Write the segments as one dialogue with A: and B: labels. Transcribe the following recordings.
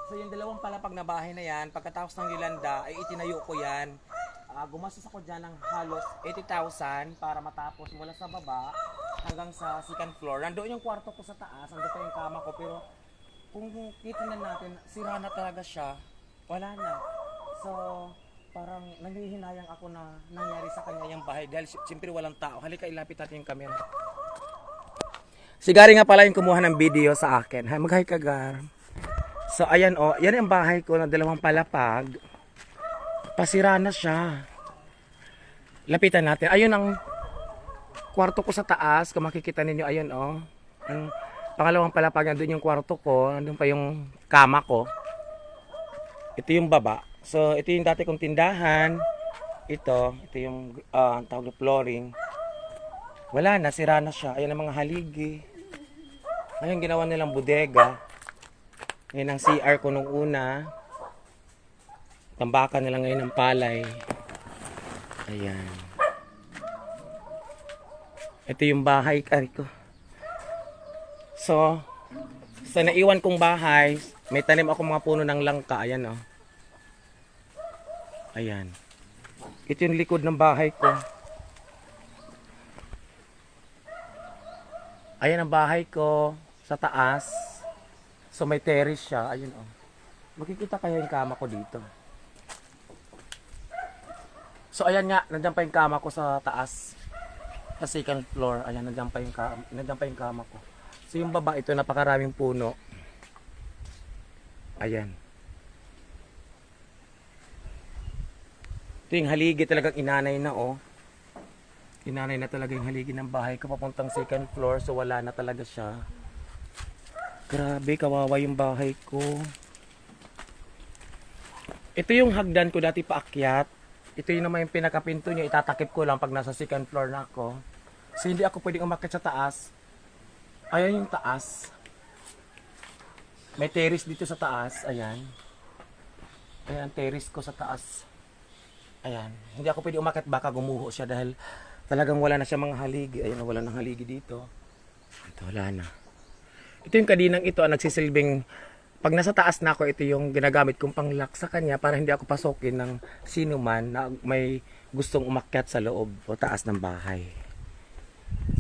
A: So yung dalawang palapag na bahay na yan, pagkatapos ng lilanda, ay itinayo ko yan. Gumastos ako dyan ng halos 80,000 para matapos mula sa baba hanggang sa second floor. Nandoon yung kwarto ko sa taas, nandoon pa yung kama ko, pero kung titingnan natin, sira na talaga siya. Wala na. So, parang nanghihinayang ako na nangyari sa kanya yung bahay dahil siyempre walang tao. Halika, ilapit natin yung camera. Si Gary nga pala yung kumuha ng video sa akin. Hay, mag-hi ka, Gar. So, ayan o. Yan yung bahay ko na dalawang palapag. Pasira na siya. Lapitan natin. Ayun ang kwarto ko sa taas. Kung makikita ninyo, ayun o. Ang pangalawang palapag, nandun yung kwarto ko. Nandun pa yung kama ko. Ito yung baba. So, ito yung dati kong tindahan. Ito yung tawag na flooring. Wala na, sira na siya. Ayan ang mga haligi. Ayun, ginawa nilang bodega. Yan ang CR ko nung una. Tambakan nila ngayon ng palay. Ayan. Ito yung bahay ko. So, sa naiwan kong bahay, may tanim ako mga puno ng langka. Ayan o. Ayan. Ito yung likod ng bahay ko. Ayan ang bahay ko sa taas. So may terrace siya. Ayun o. Makikita kayo yung kama ko dito. So ayan nga, nandiyan pa yung kama ko sa taas. Sa second floor. Ayan, nandiyan pa yung kama ko. So yung baba, ito napakaraming puno. Ayan. Ito yung haligi talagang inanay na oh. Inanay na talaga yung haligi ng bahay ko papuntang second floor. So wala na talaga siya. Grabe, kawawa yung bahay ko. Ito yung hagdan ko dati paakyat. Ito yung naman yung pinakapinto niya. Itatakip ko lang pag nasa second floor na ako. So hindi ako pwedeng umakyat sa taas. Ayan yung taas. May terrace dito sa taas. Ayan. Ayan ang terrace ko sa taas. Ayan. Hindi ako pwedeng umakyat, baka gumuho siya dahil talagang wala na siya mga haligi. Ayan, wala na haligi dito. Ito, wala na. Ito yung kadinang ito ang nagsisilbing, pag nasa taas na ako, ito yung ginagamit kong panglock sa kanya para hindi ako pasokin ng sino man na may gustong umakyat sa loob o taas ng bahay.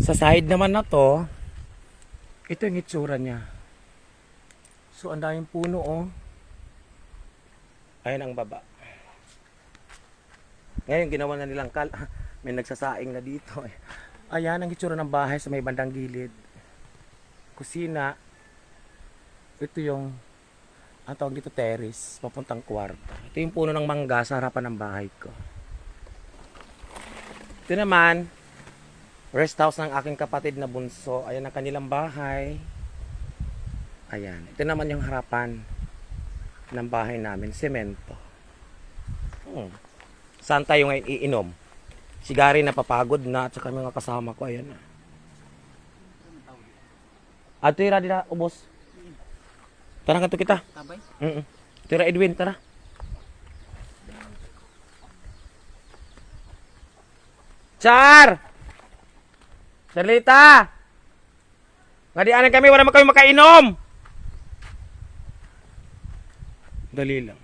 A: Sa side naman na to, ito yung itsura niya. So, ang daming puno oh. Ayan ang baba. Ngayon, ginawa na nilang may nagsasaing na dito. Ayan ang itsura ng bahay sa may bandang gilid. Kusina. Ito yung ang tawag dito terrace, papuntang kwarto. Ito yung puno ng mangga sa harapan ng bahay ko. Ito naman, rest house ng aking kapatid na bunso. Ayan ang kanilang bahay. Ayan. Ito naman yung harapan ng bahay namin, semento. Saan tayo ngayon iinom? Si Gary napapagod na at saka mga kasama ko. Ayan na. Ato yung radyo na ubos. Tara nga to kita.
B: Tabay?
A: Tira Edwin, tara. Char! Charlita! Ngadianan kami, wala man kami makainom! Dali lang.